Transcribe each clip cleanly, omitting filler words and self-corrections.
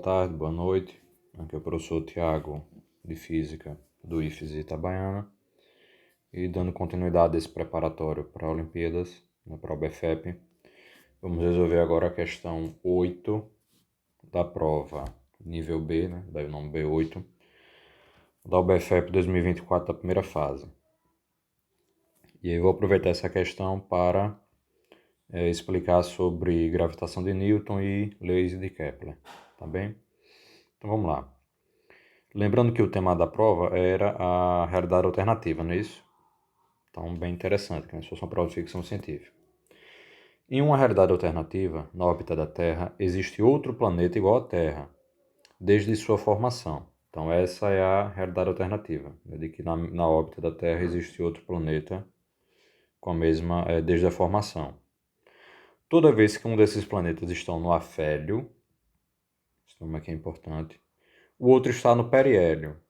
tarde, boa noite. Aqui é o professor Tiago, de Física, do IFES Itabaiana. E dando continuidade a esse preparatório para Olimpíadas, para o BFEP, vamos resolver agora a questão 8 da prova nível B, daí o nome B8, da UBFEP 2024 da primeira fase. E aí eu vou aproveitar essa questão para explicar sobre gravitação de Newton e leis de Kepler, tá bem? Então vamos lá. Lembrando que o tema da prova era a realidade alternativa, não é isso? Então, bem interessante, que se fosse uma prova de ficção científica. Em uma realidade alternativa, na órbita da Terra, existe outro planeta igual à Terra, desde sua formação. Então, essa é a realidade alternativa, de que na órbita da Terra existe outro planeta com a mesma, desde a formação. Toda vez que um desses planetas está no afélio, esse nome aqui é importante, o outro está no periélio,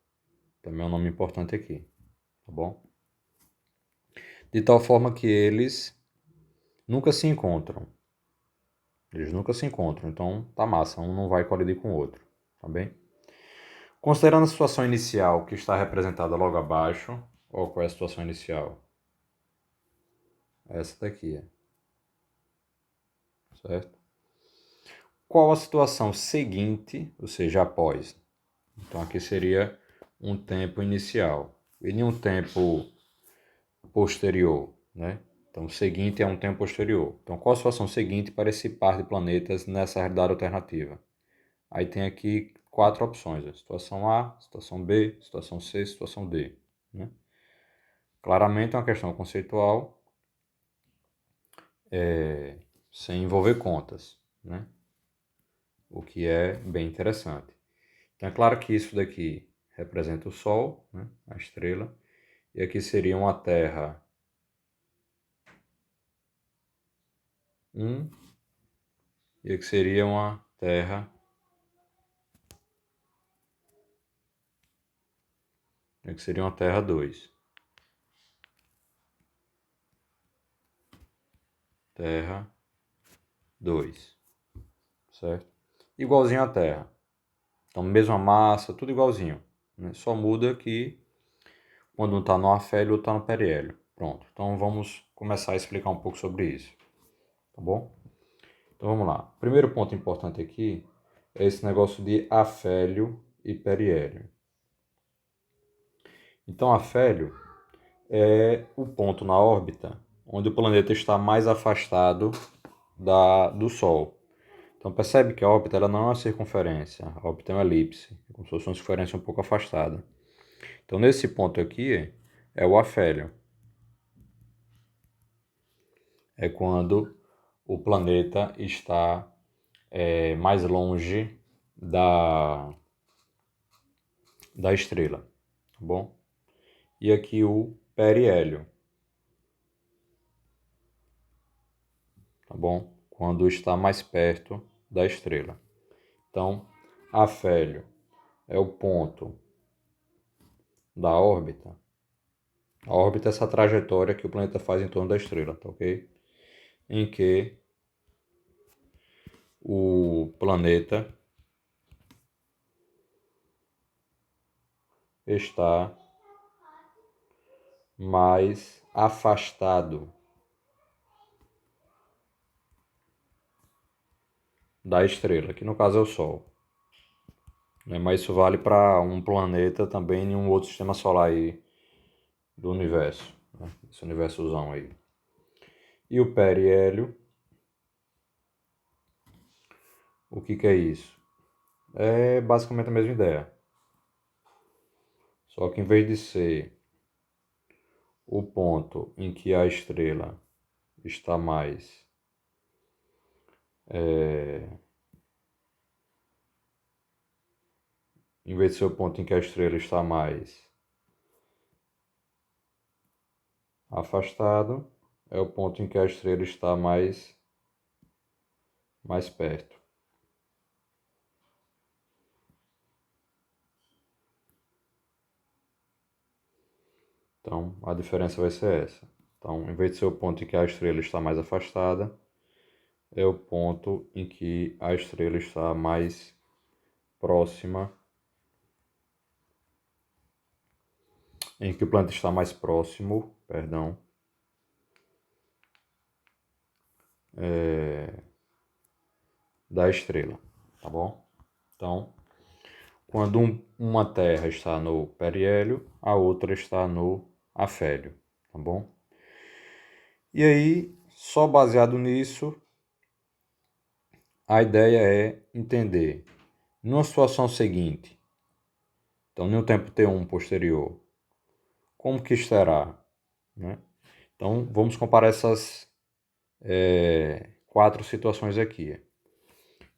também é um nome importante aqui, tá bom? De tal forma que eles nunca se encontram. Eles nunca se encontram, então tá massa, um não vai colidir com o outro, tá bem? Considerando a situação inicial que está representada logo abaixo, qual é a situação inicial? Essa daqui, certo? Qual a situação seguinte, ou seja, após? Então aqui seria um tempo inicial e um tempo posterior, né? Então o seguinte é um tempo posterior. Então qual a situação seguinte para esse par de planetas nessa realidade alternativa? Aí tem aqui 4 opções: situação A, situação B, situação C, situação D, né? Claramente é uma questão conceitual, sem envolver contas, né? O que é bem interessante. Então é claro que isso daqui representa o Sol, né? A estrela, e aqui seria uma Terra 1, e aqui seria uma Terra, e aqui seria uma Terra 2. Terra 2, certo? Igualzinho à Terra. Então, mesma massa, tudo igualzinho, né? Só muda que quando um está no afélio, o outro está no periélio. Pronto. Então, vamos começar a explicar um pouco sobre isso, tá bom? Então, vamos lá. Primeiro ponto importante aqui é esse negócio de afélio e periélio. Então, afélio é o ponto na órbita onde o planeta está mais afastado do Sol. Então percebe que a órbita ela não é uma circunferência, a órbita é uma elipse, como se fosse uma circunferência um pouco afastada. Então nesse ponto aqui é o afélio. É quando o planeta está mais longe da estrela, tá bom? E aqui o periélio, tá bom? Quando está mais perto da estrela. Então, afélio é o ponto da órbita. A órbita é essa trajetória que o planeta faz em torno da estrela, tá ok? Em que o planeta está mais afastado da estrela, que no caso é o Sol. Mas isso vale para um planeta também em um outro sistema solar aí do universo, né? Esse universozão aí. E o periélio, o que é isso? É basicamente a mesma ideia. Só que em vez de ser o ponto em que a estrela está mais em vez de ser o ponto em que a estrela está mais afastado, é o ponto em que a estrela está mais perto. Então, a diferença vai ser essa. Então, em vez de ser o ponto em que a estrela está mais afastada, é o ponto em que a estrela está mais próxima, em que o planeta está mais próximo, perdão, da estrela, tá bom? Então, quando uma Terra está no periélio, a outra está no afélio, tá bom? E aí, só baseado nisso, a ideia é entender, numa situação seguinte, então, no tempo T1 posterior, como que estará, né? Então, vamos comparar essas 4 situações aqui.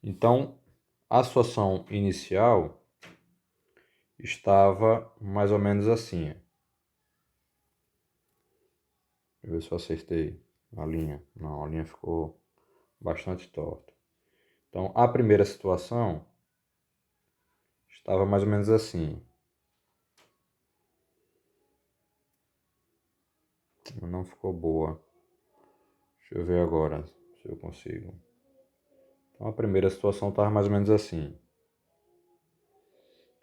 Então, a situação inicial estava mais ou menos assim. Deixa eu ver se eu acertei a linha. Não, a linha ficou bastante torta. Então, a primeira situação estava mais ou menos assim. Não ficou boa. Deixa eu ver agora se eu consigo. Então, a primeira situação estava mais ou menos assim,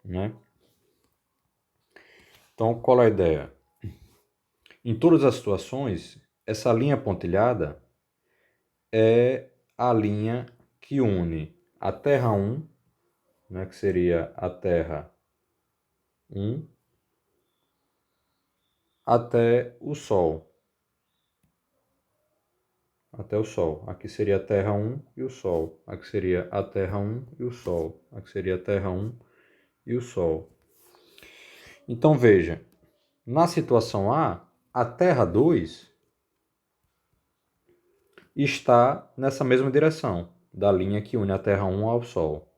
né? Então, qual é a ideia? Em todas as situações, essa linha pontilhada é a linha que une a Terra 1, né, que seria a Terra 1, até o Sol. Até o Sol. Aqui seria a Terra 1 e o Sol. Aqui seria a Terra 1 e o Sol. Aqui seria a Terra 1 e o Sol. Então veja, na situação a Terra 2 está nessa mesma direção, da linha que une a Terra 1 ao Sol,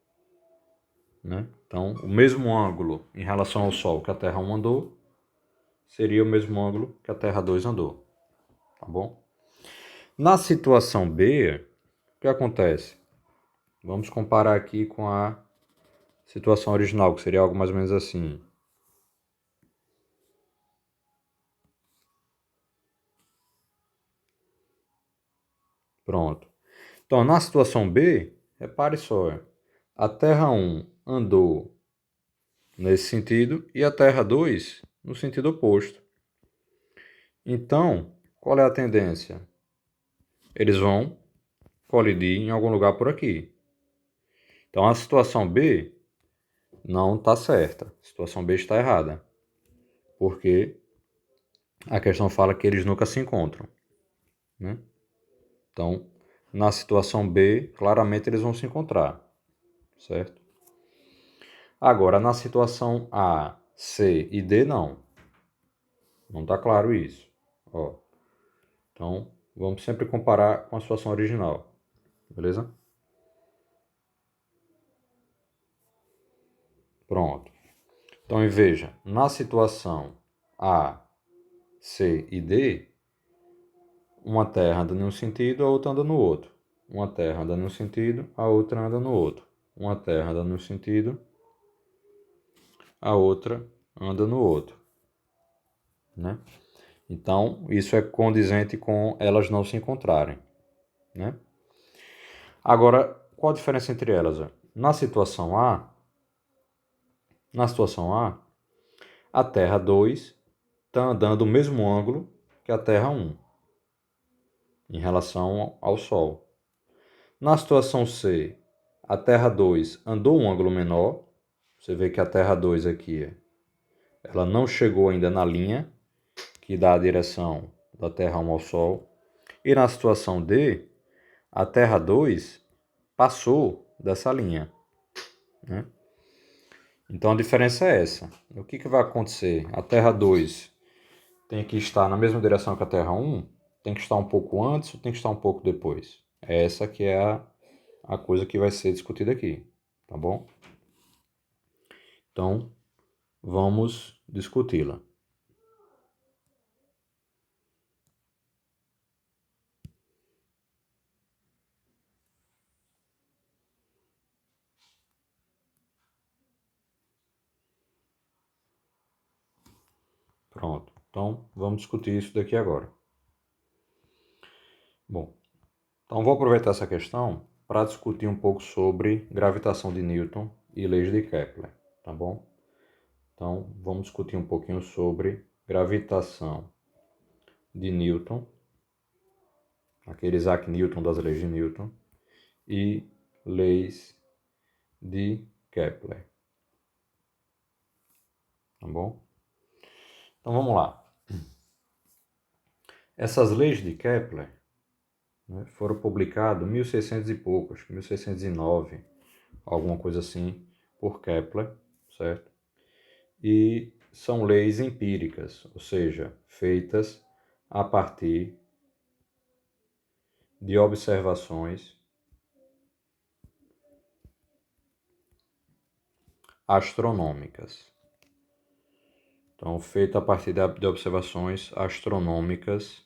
né? Então, o mesmo ângulo em relação ao Sol que a Terra 1 andou, seria o mesmo ângulo que a Terra 2 andou, tá bom? Na situação B, o que acontece? Vamos comparar aqui com a situação original, que seria algo mais ou menos assim. Pronto. Então, na situação B, repare só, a Terra 1 andou nesse sentido e a Terra 2 no sentido oposto. Então, qual é a tendência? Eles vão colidir em algum lugar por aqui. Então, a situação B não está certa. A situação B está errada. Porque a questão fala que eles nunca se encontram, né? Então, na situação B, claramente eles vão se encontrar, certo? Agora, na situação A, C e D, não. Não está claro isso. Ó. Então, vamos sempre comparar com a situação original, beleza? Pronto. Então, veja, na situação A, C e D, uma terra anda em um sentido, a outra anda no outro. Uma terra anda em um sentido, a outra anda no outro. Uma terra anda no sentido, a outra anda no outro, né? Então, isso é condizente com elas não se encontrarem, né? Agora, qual a diferença entre elas? Na situação A, a Terra 2 está andando o mesmo ângulo que a Terra 1 em relação ao Sol. Na situação C, a Terra 2 andou um ângulo menor. Você vê que a Terra 2 aqui, ela não chegou ainda na linha que dá a direção da Terra 1 ao Sol. E na situação D, a Terra 2 passou dessa linha, né? Então a diferença é essa. O que vai acontecer? A Terra 2 tem que estar na mesma direção que a Terra 1? Tem que estar um pouco antes ou tem que estar um pouco depois? Essa que é a coisa que vai ser discutida aqui, tá bom? Então, vamos discuti-la. Pronto. Então, vamos discutir isso daqui agora. Bom, então vou aproveitar essa questão para discutir um pouco sobre gravitação de Newton e leis de Kepler, tá bom? Então, vamos discutir um pouquinho sobre gravitação de Newton, aquele Isaac Newton das leis de Newton, e leis de Kepler, tá bom? Então, vamos lá. Essas leis de Kepler, né, foram publicadas em 1600 e pouco, acho que 1609, alguma coisa assim, por Kepler, certo? E são leis empíricas, ou seja, feitas a partir de observações astronômicas. Então, feita a partir de observações astronômicas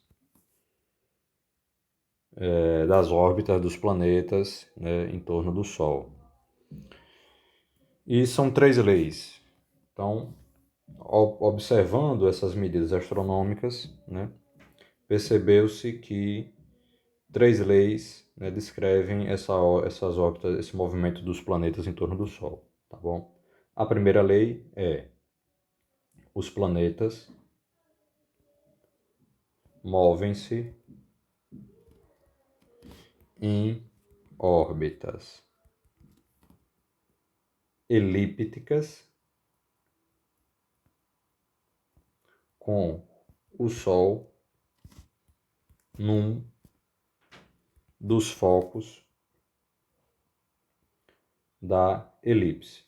das órbitas dos planetas, né, em torno do Sol. E são 3 leis. Então, observando essas medidas astronômicas, né, percebeu-se que 3 leis, né, descrevem essas órbitas, esse movimento dos planetas em torno do Sol, tá bom? A primeira lei é: os planetas movem-se em órbitas elípticas com o Sol num dos focos da elipse.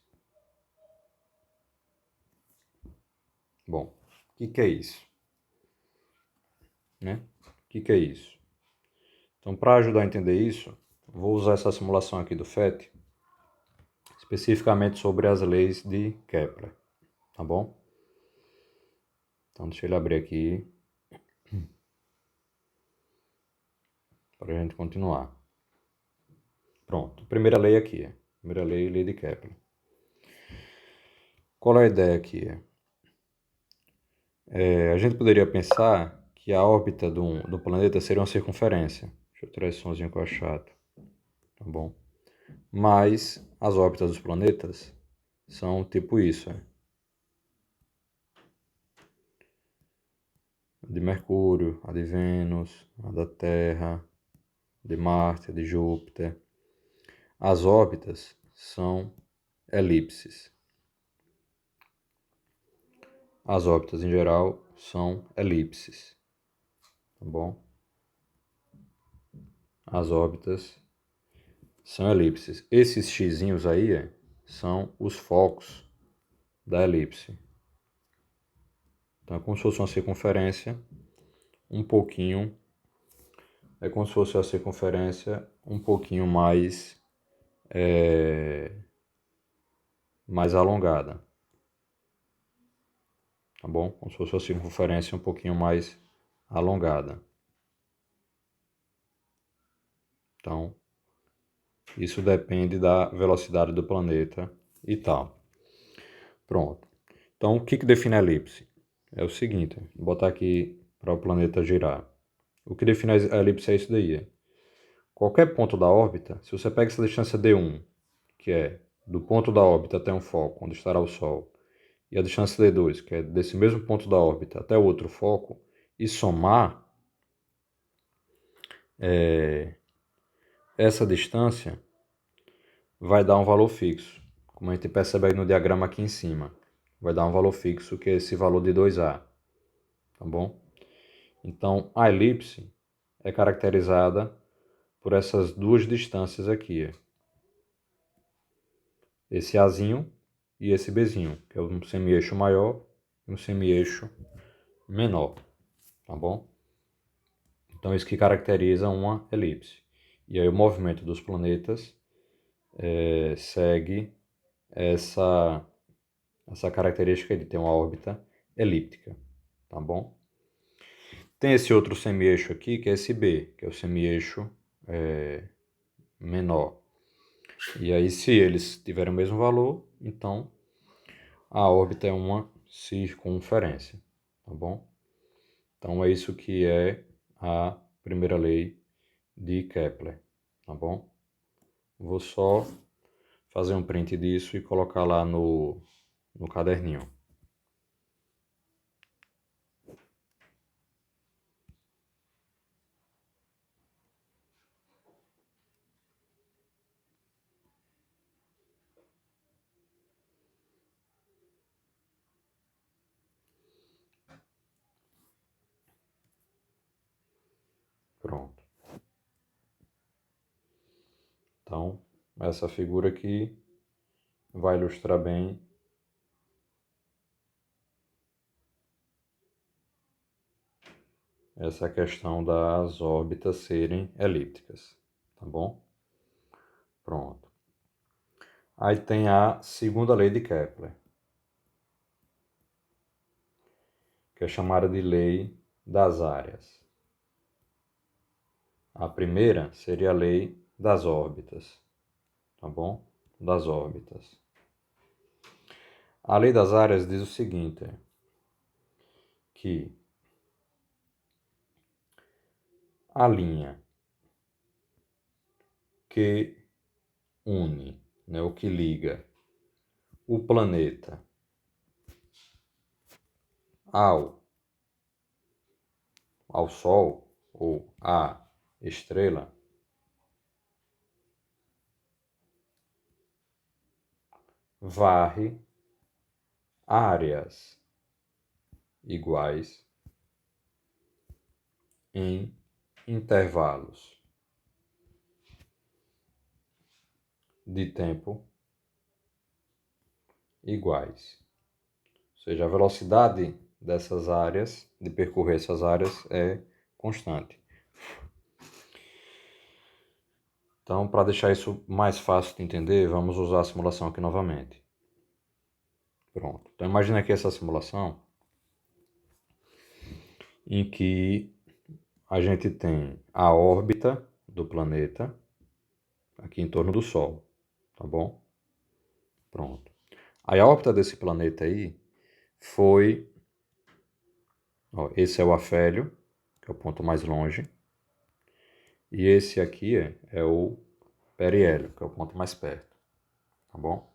Bom, o que é isso? Né? O que é isso? Então, para ajudar a entender isso, vou usar essa simulação aqui do FET, especificamente sobre as leis de Kepler, tá bom? Então, deixa ele abrir aqui para a gente continuar. Pronto, primeira lei aqui, primeira lei, lei de Kepler. Qual é a ideia aqui? A gente poderia pensar que a órbita do planeta seria uma circunferência. Deixa eu tirar esse somzinho que eu acho chato, tá bom? Mas as órbitas dos planetas são tipo isso, A de Mercúrio, a de Vênus, a da Terra, de Marte, a de Júpiter. As órbitas são elipses. As órbitas em geral são elipses, tá bom? As órbitas são elipses. Esses xizinhos aí são os focos da elipse. Então é como se fosse uma circunferência um pouquinho, é como se fosse a circunferência um pouquinho mais alongada, tá bom? Como se fosse a circunferência um pouquinho mais alongada. Então, isso depende da velocidade do planeta e tal. Pronto. Então, o que define a elipse? É o seguinte, vou botar aqui para o planeta girar. O que define a elipse é isso daí. Qualquer ponto da órbita, se você pega essa distância d1, que é do ponto da órbita até um foco, onde estará o Sol, e a distância d2, que é desse mesmo ponto da órbita até o outro foco, e somar essa distância, vai dar um valor fixo. Como a gente percebe aí no diagrama aqui em cima. Vai dar um valor fixo, que é esse valor de 2A. Tá bom? Então, a elipse é caracterizada por essas duas distâncias aqui. Esse Azinho e esse Bzinho, que é um semi-eixo maior e um semi-eixo menor. Tá bom? Então, isso que caracteriza uma elipse. E aí o movimento dos planetas segue essa característica de ter uma órbita elíptica, tá bom? Tem esse outro semi-eixo aqui, que é esse B, que é o semi-eixo menor. E aí, se eles tiverem o mesmo valor, então a órbita é uma circunferência, tá bom? Então é isso que é a primeira lei de Kepler, tá bom? Vou só fazer um print disso e colocar lá no caderninho. Pronto. Então, essa figura aqui vai ilustrar bem essa questão das órbitas serem elípticas, tá bom? Pronto. Aí tem a segunda lei de Kepler, que é chamada de lei das áreas. A primeira seria a lei das órbitas, tá bom? Das órbitas. A lei das áreas diz o seguinte, que a linha que une, né, o que liga o planeta ao Sol ou à estrela varre áreas iguais em intervalos de tempo iguais. Ou seja, a velocidade dessas áreas, de percorrer essas áreas, é constante. Então, para deixar isso mais fácil de entender, vamos usar a simulação aqui novamente. Pronto. Então, imagina aqui essa simulação em que a gente tem a órbita do planeta aqui em torno do Sol, tá bom? Pronto. Aí a órbita desse planeta aí foi... Ó, esse é o afélio, que é o ponto mais longe. E esse aqui é o periélio, que é o ponto mais perto, tá bom?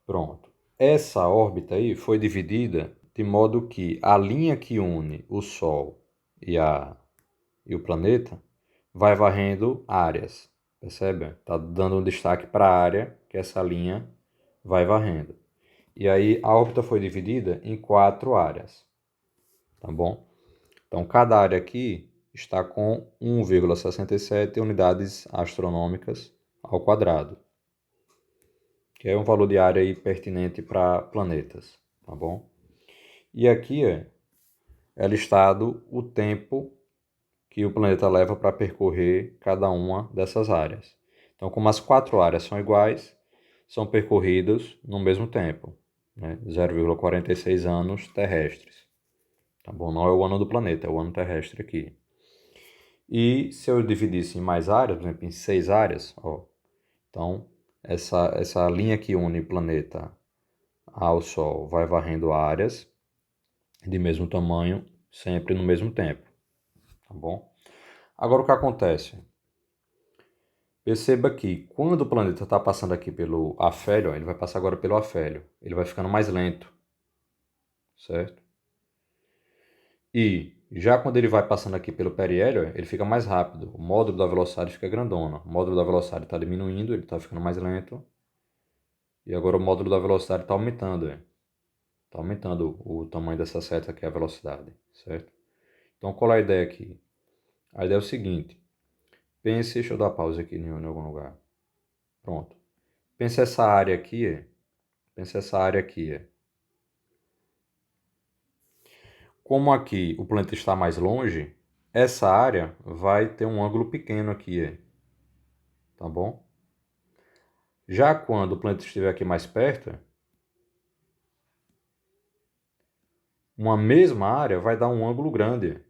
Pronto. Essa órbita aí foi dividida de modo que a linha que une o Sol e o planeta vai varrendo áreas, percebe? Está dando um destaque para a área que essa linha vai varrendo. E aí a órbita foi dividida em 4 áreas, tá bom? Então cada área aqui está com 1,67 unidades astronômicas ao quadrado, que é um valor de área aí pertinente para planetas, tá bom? E aqui é listado o tempo que o planeta leva para percorrer cada uma dessas áreas. Então, como as 4 áreas são iguais, são percorridas no mesmo tempo, né? 0,46 anos terrestres. Tá bom? Não é o ano do planeta, é o ano terrestre aqui. E se eu dividisse em mais áreas, por exemplo, em 6 áreas, ó, então essa linha que une o planeta ao Sol vai varrendo áreas de mesmo tamanho, sempre no mesmo tempo, tá bom? Agora o que acontece? Perceba que quando o planeta está passando aqui pelo afélio, ó, ele vai passar agora pelo afélio, ele vai ficando mais lento, certo? E já quando ele vai passando aqui pelo periélio, ele fica mais rápido, o módulo da velocidade fica grandona, o módulo da velocidade está diminuindo, ele está ficando mais lento, e agora o módulo da velocidade está aumentando, está aumentando o tamanho dessa seta que é a velocidade, certo? Então qual é a ideia aqui? A ideia é o seguinte, pense, deixa eu dar pausa aqui em algum lugar. Pronto. Pense essa área aqui, pense essa área aqui. Como aqui o planeta está mais longe, essa área vai ter um ângulo pequeno aqui, tá bom? Já quando o planeta estiver aqui mais perto, uma mesma área vai dar um ângulo grande,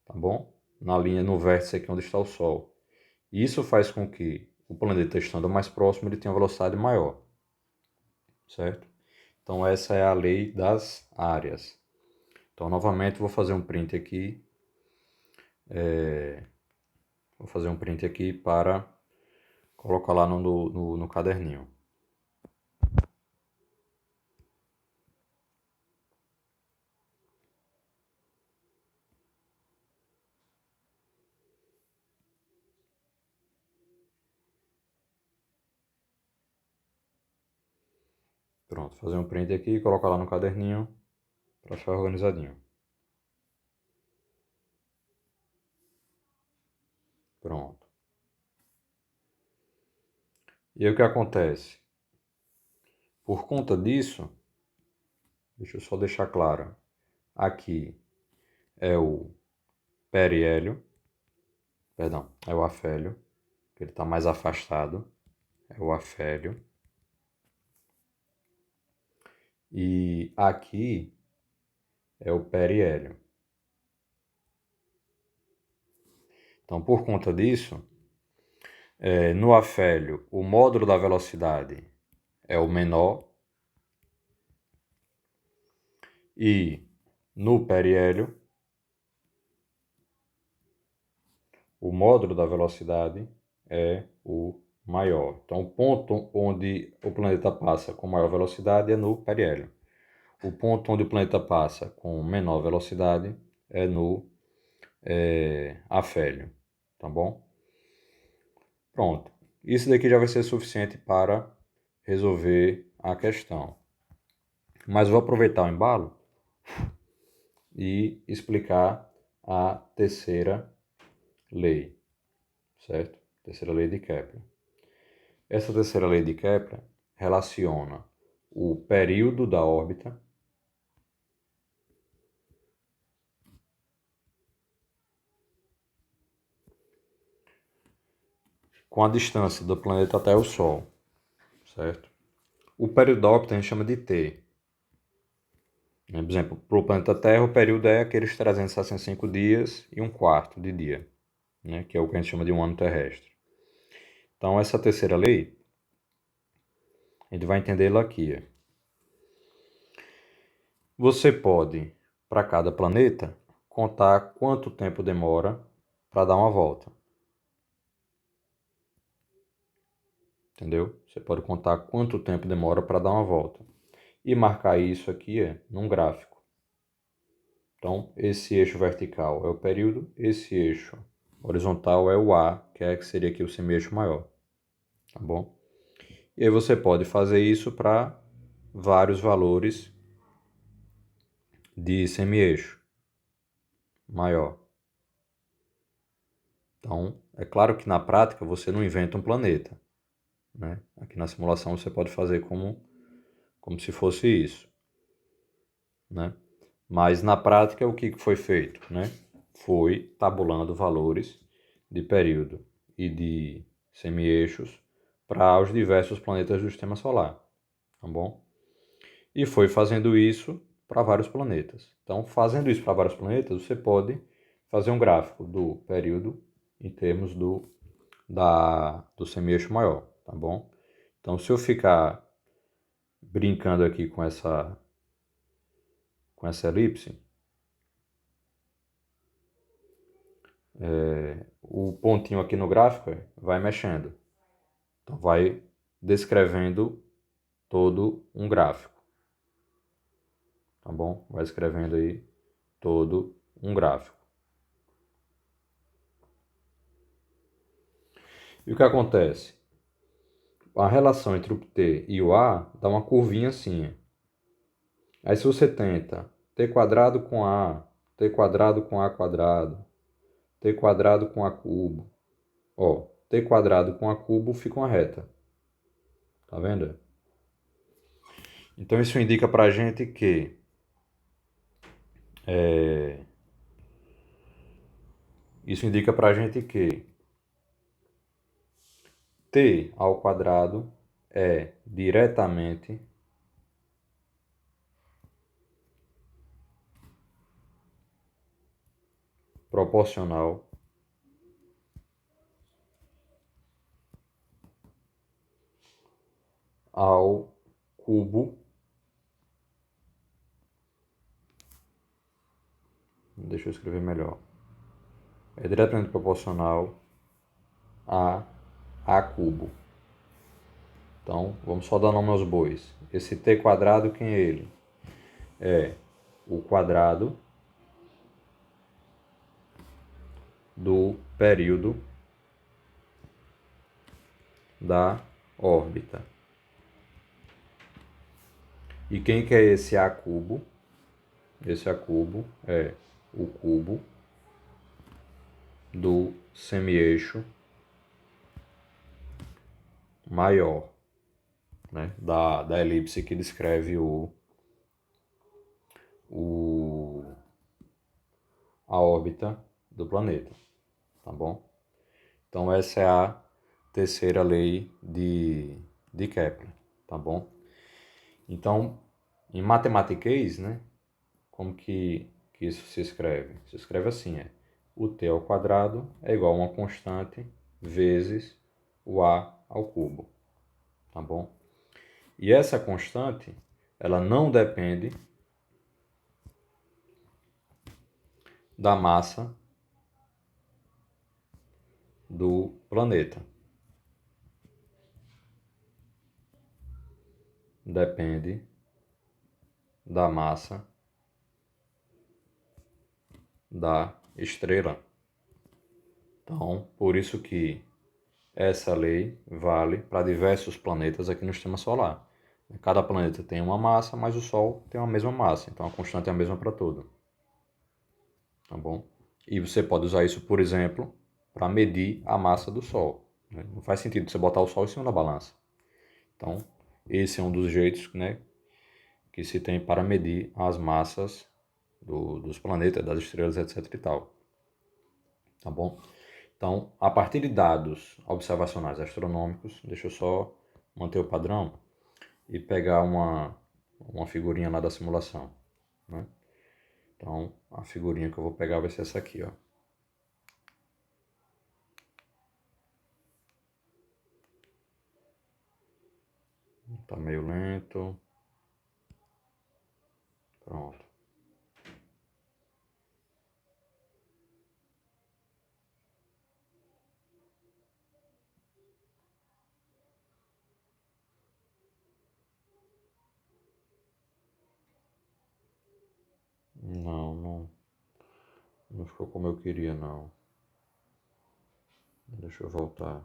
tá bom? Na linha, no vértice aqui onde está o Sol. E isso faz com que o planeta estando mais próximo, ele tenha uma velocidade maior, certo? Então essa é a lei das áreas. Então novamente vou fazer um print aqui Vou fazer um print aqui para colocar lá no caderninho. Pronto, fazer um print aqui e colocar lá no caderninho para ficar organizadinho. Pronto. E aí o que acontece? Por conta disso, deixa eu só deixar claro. Aqui é o periélio, perdão, é o afélio, que ele está mais afastado, é o afélio. E aqui é o periélio. Então, por conta disso, no afélio, o módulo da velocidade é o menor e no periélio, o módulo da velocidade é o maior. Então, o ponto onde o planeta passa com maior velocidade é no periélio. O ponto onde o planeta passa com menor velocidade é no afélio, tá bom? Pronto. Isso daqui já vai ser suficiente para resolver a questão. Mas vou aproveitar o embalo e explicar a terceira lei, certo? Terceira lei de Kepler. Essa terceira lei de Kepler relaciona o período da órbita com a distância do planeta até o Sol, certo? O período da órbita a gente chama de T. Por exemplo, para o planeta Terra, o período é aqueles 365 dias e um quarto de dia, né? Que é o que a gente chama de um ano terrestre. Então, essa terceira lei, a gente vai entendê-la aqui. Você pode, para cada planeta, contar quanto tempo demora para dar uma volta. Entendeu? Você pode contar quanto tempo demora para dar uma volta. E marcar isso aqui num gráfico. Então, esse eixo vertical é o período, esse eixo horizontal é o A, que seria aqui o semi-eixo maior. Tá bom? E aí você pode fazer isso para vários valores de semi-eixo maior. Então, é claro que na prática você não inventa um planeta, né? Aqui na simulação você pode fazer como se fosse isso, né? Mas na prática o que foi feito, né? Foi tabulando valores de período e de semi-eixos para os diversos planetas do Sistema Solar, tá bom? E foi fazendo isso para vários planetas. Então, fazendo isso para vários planetas, você pode fazer um gráfico do período em termos do semi-eixo maior, tá bom? Então, se eu ficar brincando aqui com essa elipse, o pontinho aqui no gráfico vai mexendo. Então, vai descrevendo todo um gráfico, tá bom? Vai escrevendo aí todo um gráfico. E o que acontece? A relação entre o T e o A dá uma curvinha assim. Aí se você tenta T quadrado com A, T quadrado com A quadrado, T quadrado com A cubo, ó, T quadrado com A cubo fica uma reta. Tá vendo? Então isso indica pra gente que T ao quadrado é diretamente proporcional ao cubo. Deixa eu escrever melhor. É diretamente proporcional a cubo. Então, vamos só dar nome aos bois. Esse t quadrado, quem é ele? É o quadrado do período da órbita. E quem que é esse a cubo? Esse a cubo é o cubo do semieixo maior, né? da elipse que descreve a órbita do planeta, tá bom? Então essa é a terceira lei de Kepler, tá bom? Então, em matematiquês, né, como que isso se escreve? Se escreve assim, o t ao quadrado é igual a uma constante vezes o a ao cubo, tá bom? E essa constante, ela não depende da massa do planeta. Depende da massa da estrela. Então, por isso que essa lei vale para diversos planetas aqui no sistema solar. Cada planeta tem uma massa, mas o Sol tem a mesma massa, então a constante é a mesma para tudo. Tá bom? E você pode usar isso, por exemplo, para medir a massa do Sol. Não faz sentido você botar o Sol em cima da balança. Então, esse é um dos jeitos, né, que se tem para medir as massas dos planetas, das estrelas, etc e tal. Tá bom? Então, a partir de dados observacionais astronômicos, deixa eu só manter o padrão e pegar uma figurinha lá da simulação, né? Então, a figurinha que eu vou pegar vai ser essa aqui, ó. Tá meio lento. Pronto. Não ficou como eu queria, não. Deixa eu voltar.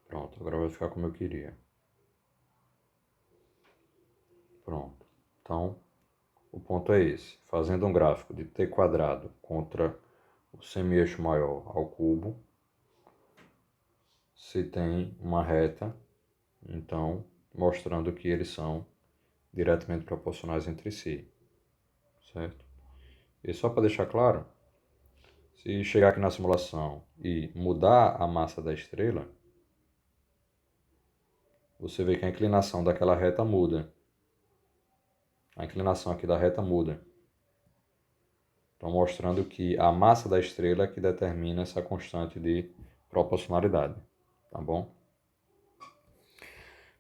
Pronto, agora vai ficar como eu queria. Pronto. Então, o ponto é esse. Fazendo um gráfico de t quadrado contra o semieixo maior ao cubo, se tem uma reta, então, mostrando que eles são diretamente proporcionais entre si, certo? E só para deixar claro, se chegar aqui na simulação e mudar a massa da estrela, você vê que a inclinação daquela reta muda. A inclinação aqui da reta muda. Então, mostrando que a massa da estrela é que determina essa constante de proporcionalidade, tá bom?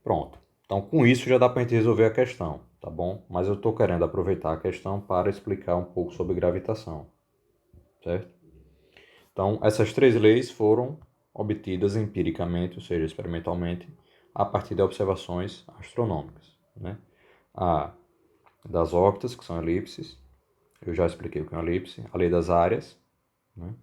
Pronto. Então, com isso já dá para a gente resolver a questão, tá bom? Mas eu estou querendo aproveitar a questão para explicar um pouco sobre gravitação, certo? Então, essas três leis foram obtidas empiricamente, ou seja, experimentalmente, a partir de observações astronômicas, né? A das órbitas, que são elipses, eu já expliquei o que é uma elipse. A lei das áreas, né?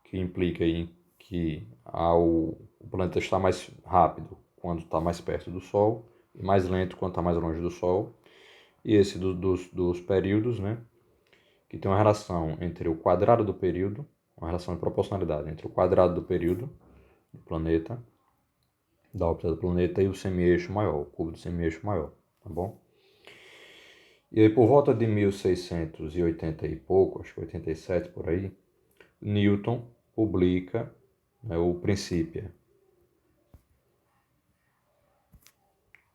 Que implica em que o planeta está mais rápido quando está mais perto do Sol e mais lento quando está mais longe do Sol. E esse dos períodos, né? Que tem uma relação entre o quadrado do período, uma relação de proporcionalidade entre o quadrado do período do planeta, da órbita do planeta e o semieixo maior, o cubo do semieixo maior, tá bom? E aí por volta de 1680 e pouco, acho que 87 por aí, Newton publica, né, o Principia.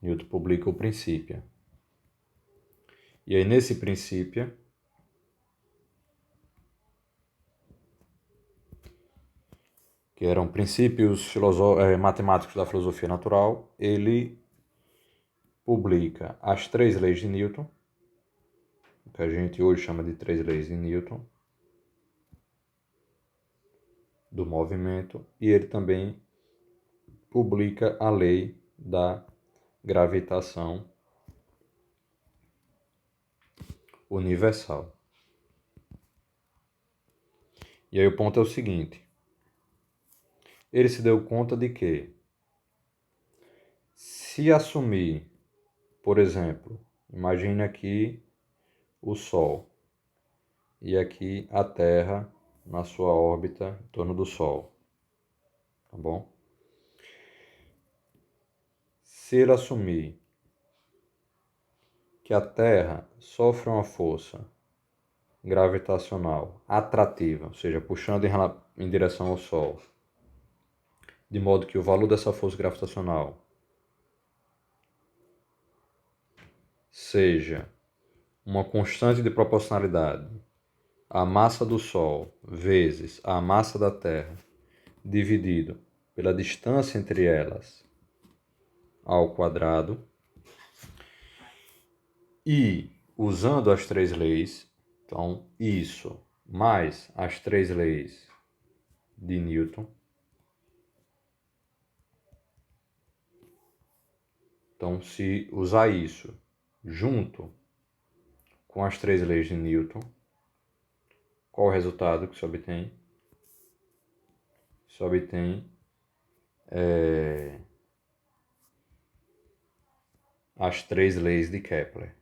Newton publica o Principia. E aí nesse Principia, que eram princípios matemáticos da filosofia natural, ele publica as 3 leis de Newton, que a gente hoje chama de 3 leis de Newton, do movimento, e ele também publica a lei da gravitação universal. E aí o ponto é o seguinte: ele se deu conta de que, se assumir, por exemplo, imagine aqui o Sol e aqui a Terra na sua órbita em torno do Sol, tá bom? Se ele assumir que a Terra sofre uma força gravitacional atrativa, ou seja, puxando em direção ao Sol, de modo que o valor dessa força gravitacional seja uma constante de proporcionalidade a massa do Sol vezes a massa da Terra dividido pela distância entre elas ao quadrado, e usando as 3 leis, então isso mais as 3 leis de Newton, então se usar isso junto com as 3 leis de Newton, qual o resultado que se obtém? Se obtém as 3 leis de Kepler.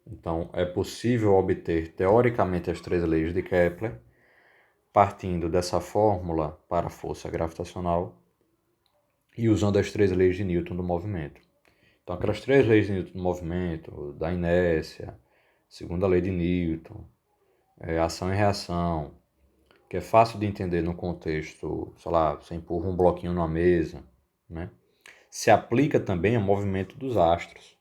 Então, é possível obter teoricamente as 3 leis de Kepler partindo dessa fórmula para a força gravitacional e usando as 3 leis de Newton do movimento. Então, aquelas 3 leis de Newton do movimento, da inércia, segunda lei de Newton, ação e reação, que é fácil de entender no contexto, sei lá, você empurra um bloquinho numa mesa, né? Se aplica também ao movimento dos astros.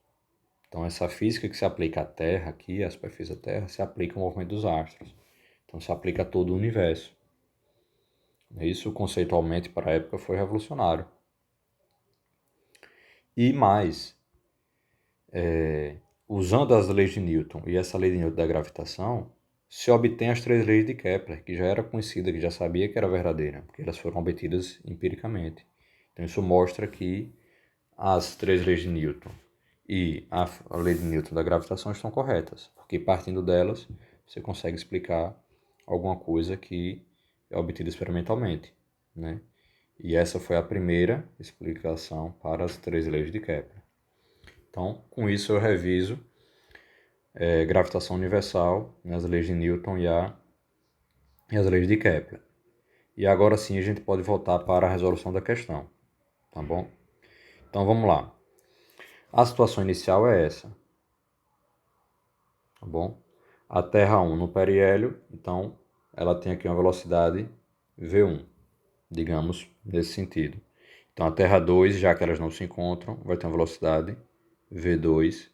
Então, essa física que se aplica à Terra, aqui, à superfície da Terra, se aplica ao movimento dos astros. Então, se aplica a todo o universo. Isso, conceitualmente, para a época, foi revolucionário. E mais, usando as leis de Newton e essa lei de Newton da gravitação, se obtém as 3 leis de Kepler, que já era conhecida, que já sabia que era verdadeira, porque elas foram obtidas empiricamente. Então, isso mostra que as 3 leis de Newton e a lei de Newton da gravitação estão corretas, porque partindo delas você consegue explicar alguma coisa que é obtida experimentalmente, né? E essa foi a primeira explicação para as 3 leis de Kepler. Então, com isso eu reviso gravitação universal, né, as leis de Newton e as leis de Kepler. E agora sim a gente pode voltar para a resolução da questão, tá bom? Então vamos lá. A situação inicial é essa, tá bom? A Terra 1 no periélio, então ela tem aqui uma velocidade v1, digamos, nesse sentido. Então a Terra 2, já que elas não se encontram, vai ter uma velocidade v2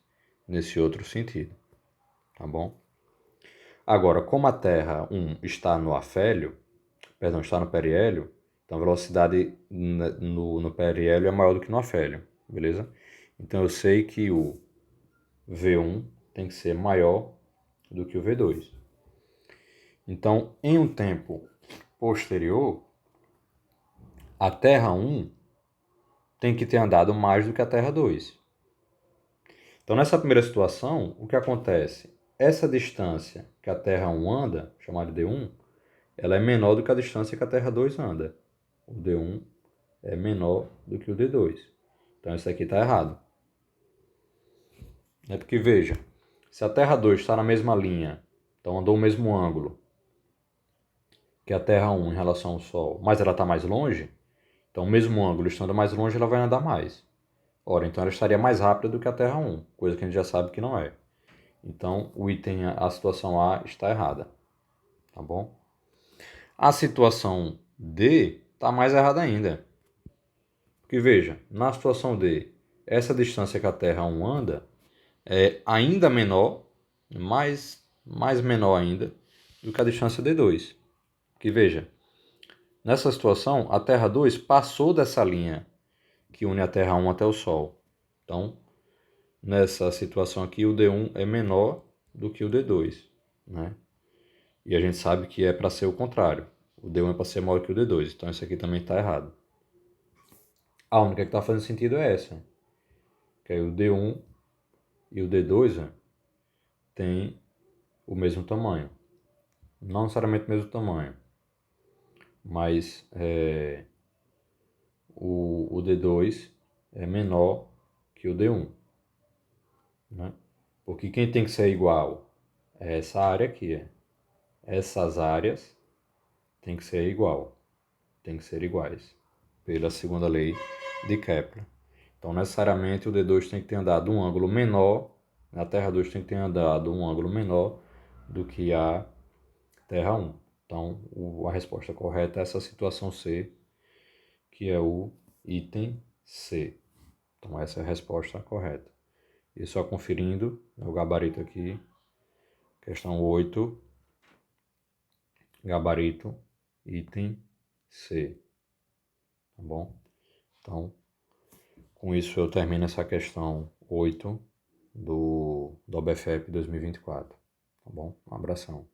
nesse outro sentido, tá bom? Agora, como a Terra 1 está no afélio, perdão, está no periélio, então a velocidade no periélio é maior do que no afélio, beleza? Então eu sei que o v1 tem que ser maior do que o v2. Então, em um tempo posterior, a Terra 1 tem que ter andado mais do que a Terra 2. Então, nessa primeira situação, o que acontece? Essa distância que a Terra 1 anda, chamada de D1, ela é menor do que a distância que a Terra 2 anda. O D1 é menor do que o D2. Então, isso aqui está errado. É porque, veja, se a Terra 2 está na mesma linha, então andou o mesmo ângulo que a Terra 1 em relação ao Sol, mas ela está mais longe, então o mesmo ângulo estando mais longe, ela vai andar mais. Ora, então ela estaria mais rápida do que a Terra 1, coisa que a gente já sabe que não é. Então, o item, a situação A está errada, tá bom? A situação D está mais errada ainda. Porque veja, na situação D, essa distância que a Terra 1 anda é ainda menor, mais menor ainda, do que a distância D2. Que veja, nessa situação, a Terra 2 passou dessa linha que une a Terra 1 até o Sol. Então, nessa situação aqui, o D1 é menor do que o D2, né? E a gente sabe que é para ser o contrário. O D1 é para ser maior que o D2, então isso aqui também está errado. A única que está fazendo sentido é essa, que aí o D1 e o D2 têm o mesmo tamanho. Não necessariamente o mesmo tamanho, mas o D2 é menor que o D1, né? Porque quem tem que ser igual é essa área aqui. Essas áreas têm que ser igual, têm que ser iguais, pela segunda lei de Kepler. Então, necessariamente, o D2 tem que ter andado um ângulo menor, a Terra 2 tem que ter andado um ângulo menor do que a Terra 1. Então, a resposta correta é essa situação C, que é o item C. Então, essa é a resposta correta. E só conferindo, o gabarito aqui, questão 8, gabarito, item C. Tá bom? Então, com isso eu termino essa questão 8 do OBFEP 2024. Tá bom? Um abração.